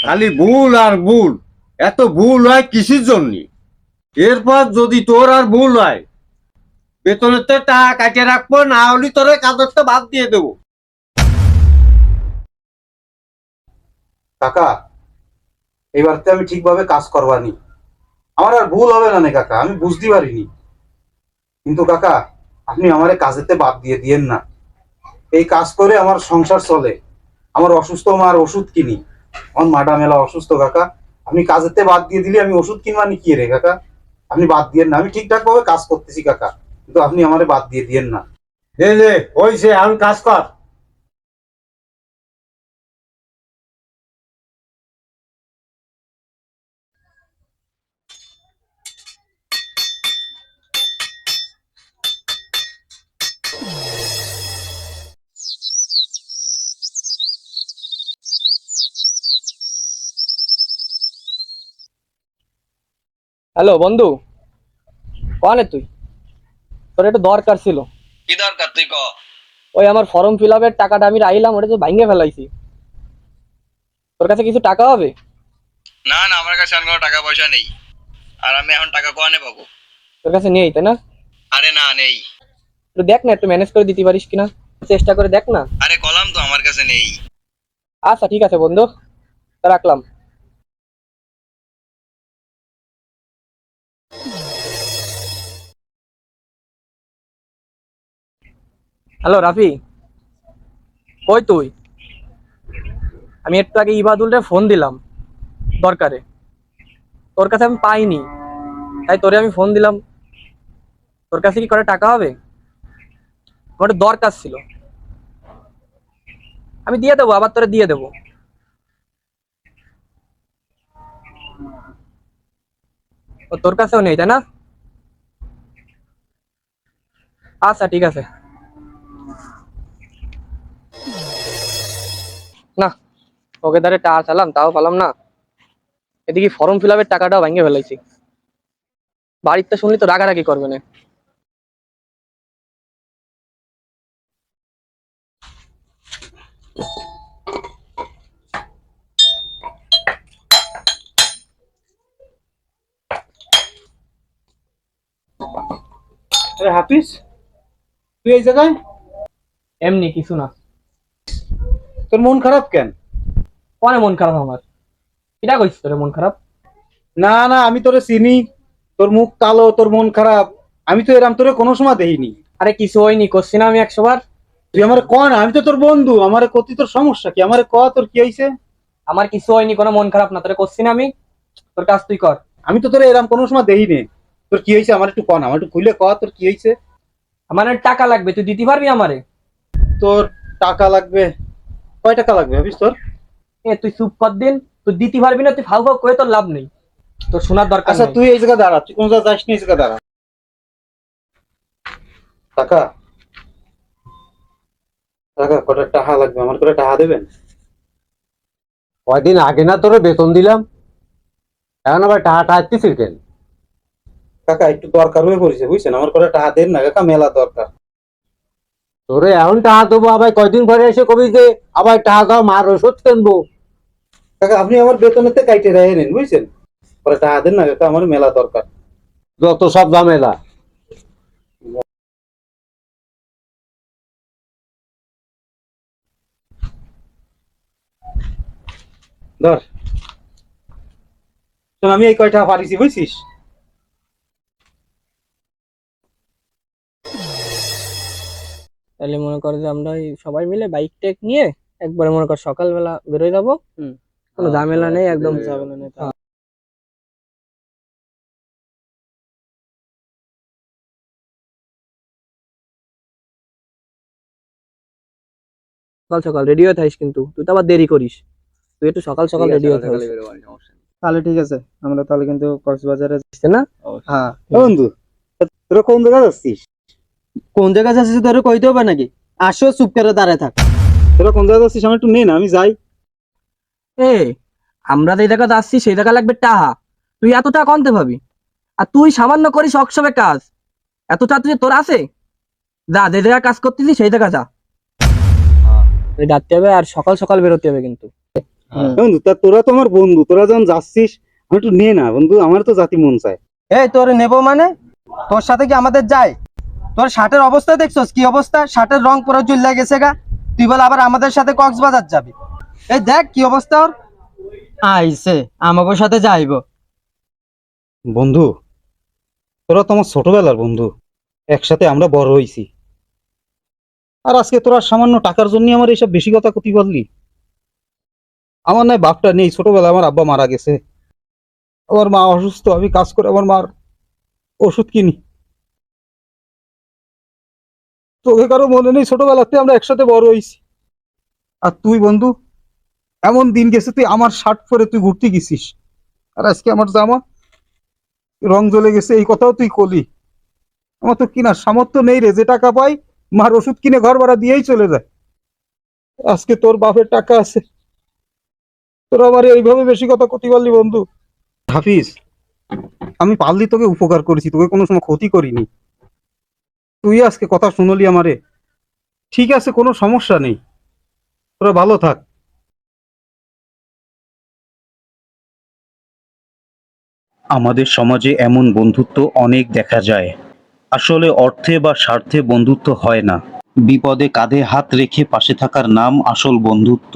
খালি ভুল আর ভুল। এত ভুল হয় কিসের জন্য? এরপর যদি তোর আর ভুল হয়, বেতনের তো টাকা কাটিয়ে রাখবো, না হলে তোর কাজের তো বাদ দিয়ে দেবো। কাকা, এইবারতে আমি ঠিকভাবে কাজ করবানি। আমার আর ভুল হবে না কাকা, আমি বুঝতে পারিনি। কিন্তু কাকা, আপনি আমারে কাজেতে বাদ দিয়ে দিয়েন না। এই কাজ করে আমার সংসার চলে। আমার অসুস্থ মার ওষুধ কিনি। আমার মাটা মেলা অসুস্থ কাকা। আপনি কাজেতে বাদ দিয়ে দিলে আমি ওষুধ কিনবানি কি রে কাকা? আপনি বাদ দিয়েন না, আমি ঠিকঠাক ভাবে কাজ করতেছি কাকা, কিন্তু আপনি আমারে বাদ দিয়ে দিয়েন না। যে হয়েছে, এখন কাজ কর। হ্যালো বন্ধু, কনে তুই? তোর একটু দরকার ছিল। কি দরকার তুই ক? ওই আমার ফর্ম ফিল আপের টাকাটা আমি রাইলাম, ওটা তো ভাঙে ফেলাইছি। তোর কাছে কিছু টাকা হবে? না না, আমার কাছে এখন কোনো টাকা পয়সা নেই। আর আমি এখন টাকা কোয়ানে পাবো? তোর কাছে নেই তাই না? আরে না, নেই। একটু দেখ না, একটু ম্যানেজ করে দিতে পারিস কিনা, চেষ্টা করে দেখ না। আরে কলাম তো আমার কাছে নেই। আচ্ছা ঠিক আছে বন্ধু, তা রাখলাম। হ্যালো রাফি, কই তুই? আমি একটু আগে ইবাদুলরে ফোন দিলাম দরকারে, তোর কাছে আমি পাইনি, তাই তোরে আমি ফোন দিলাম। তোর কাছে কি করে টাকা হবে? আমার একটু দরকার ছিল, আমি দিয়ে দেবো, আবার তোরে দিয়ে দেবো। ও তোর কাছেও নেই তাই না? আচ্ছা ঠিক আছে। না, ওকে ধরে টাকা চালাম তাও পালাম না। এদিকে ফর্ম ফিল আপের টাকাটাও ভেঙে ফেলাইছি। বাড়িতে শুনলি তো রাগারাগি করবে না। আরে হাফিজ, তুই এই জায়গায়? এমনি কিছু না। তোর মন খারাপ কেন? পরে মন খারাপ আমার? কিটা কইছিস তোরে মন খারাপ? না না, আমি তোরে চিনি। তোর মুখ কালো, তোর মন খারাপ। আমি তো এরম তোরে কোনো সময় দেখিনি। আরে কিছু হয়নি, করছি না আমি 100 বার। তুই আমারে ক না, আমি তো তোর বন্ধু। আমারে কতি তোর সমস্যা কি? আমারে ক, তোর কি হয়েছে? আমার কিছু হয়নি, কোনো মন খারাপ না, তোরে করছি না আমি। তোর কাজ তুই কর। আমি তো তোরে এরম কোনো সময় দেখিনি। তোর কি হয়েছে আমার একটু ক না, আমার একটু খুলে ক, তোর কি হয়েছে? আমার আর টাকা লাগবে, তুই দিতে পারবি আমারে? তোর টাকা লাগবে? কয় টাকা লাগবে হাফিজ তোর? এ তুই চুপ কর দিন। তুই দিতে পারবি না, তুই ফাউ ফাউ করে তোর লাভ নেই, তোর শোনার দরকার আচ্ছা নেই। তুই এই জায়গায় দাঁড়া, তুই কোন জায়গায় যাস নি, এই জায়গায় দাঁড়া। টাকা টাকা কটা টাকা লাগবে? আমার করে টাকা দেবেন? কয়দিন আগে না তোরে বেতন দিলাম, এখন আবার টাকা টাচ্ছিস কেন? কাকা একটু দরকার হয়ে পড়েছে, বুঝছেন? আমার করে টাকা দেন না কাকা, মেলা দরকার। তোরে এখন টাকা দেবো, আবার কয়দিন পরে এসে কবি যে আবার টাকা দাও, মার ওষুধ কিনবো। কাকা আপনি আমার বেতনেতে কাইটে রেখে নেন, বুঝছেন? পরে টাকা দেন না কাকা, আমার মেলা দরকার। যত সব ঝামেলা। ধর শোন, আমি এই কয়টা পারিছি বুঝছিস? তাহলে মনে কর যে আমরা এই সবাই মিলে বাইক টেক নিয়ে একবারে মনে কর সকালবেলা বেরোয় যাবো। কোনো ঝামেলা নেই, একদম ঝামেলা নেই। সকাল সকাল রেডি হয়ে থাকিস, কিন্তু তুই তো আবার দেরি করিস। তুই একটু সকাল সকাল রেডি হয়ে থাকিস। তাহলে ঠিক আছে, আমরা তাহলে কিন্তু কক্সবাজারে বুঝছে না? হ্যাঁ বন্ধু, তোরা কোন জায়গায় যাচ্ছিস? কোন জায়গায় যাচ্ছিস তোর কইতে হবে নাকি? আসো চুপ করে দাঁড়ায় থাক। তোরা কোন জায়গায় যাচ্ছিস আমি একটু নে না, আমি যাই। এ আমরা যে জায়গা যাচ্ছি সেই জায়গা লাগবে টাকা। তুই এত টাকা আনতে পাবি? আর তুই সামান্য করিস অক্ষমে কাজ, এত টাকা তুই তোর আছে? যা, যে জায়গায় কাজ করতেছিস সেই জায়গা যা। ডাকতে হবে আর সকাল সকাল বেরোতে হবে কিন্তু। বন্ধু তা তোরা তো আমার বন্ধু, তোরা যখন যাচ্ছিস আমি একটু নে না বন্ধু, আমার তো জাতি মন চায়। এই তোর নেবো মানে? তোর সাথে কি আমাদের যায়? তোর শার্টের অবস্থা দেখছস কি অবস্থা? শার্টের রং পুরো চুল্লা গেছে গা। তুই বল আবার আমাদের সাথে কক্সবাজার যাবি? এই দেখ কি অবস্থা ওর। আইছে আমাকে সাথে যাইবো। বন্ধু তোরা তো আমার ছোটবেলার বন্ধু, একসাথে আমরা বড় হইছি, আর আজকে তোরা সামান্য টাকার জন্য আমার এইসব বেশি কথা কতি পারলি? আমার নাই বাপটা নেই, ছোটবেলায় আমার আব্বা মারা গেছে, আমার মা অসুস্থ, আমি কাজ করে আমার মার ওষুধ কিনি। তোকে কারো মনে নেই ছোটবেলাতে আমরা একসাথে বড় হইছি? আর তুই বন্ধু এমন দিন গেছে তুই আমার শার্ট পরে তুই ঘুরতে গেছিস, আর আজকে আমার জামা রং জ্বলে গেছে, এই কথাও তুই কলি? আমার তো কিনা সামর্থ্য নেই রে, যে টাকা পাই মার ওষুধ কিনে ঘর ভাড়া দিয়েই চলে যায়। আজকে তোর বাপের টাকা আছে, তোরা আমার এইভাবে বেশি কথা কতি পারলি বন্ধু? হাফিজ, আমি পারলি তোকে উপকার করেছি, তোকে কোনো সময় ক্ষতি করিনি। তুই আজকে কথা শুনলি আমারে, ঠিক আছে কোনো সমস্যা নেই, তোরা ভালো থাক। আমাদের সমাজে এমন বন্ধুত্ব অনেক দেখা যায়। আসলে অর্থে বা স্বার্থে বন্ধুত্ব হয় না, বিপদে কাঁধে হাত রেখে পাশে থাকার নাম আসল বন্ধুত্ব।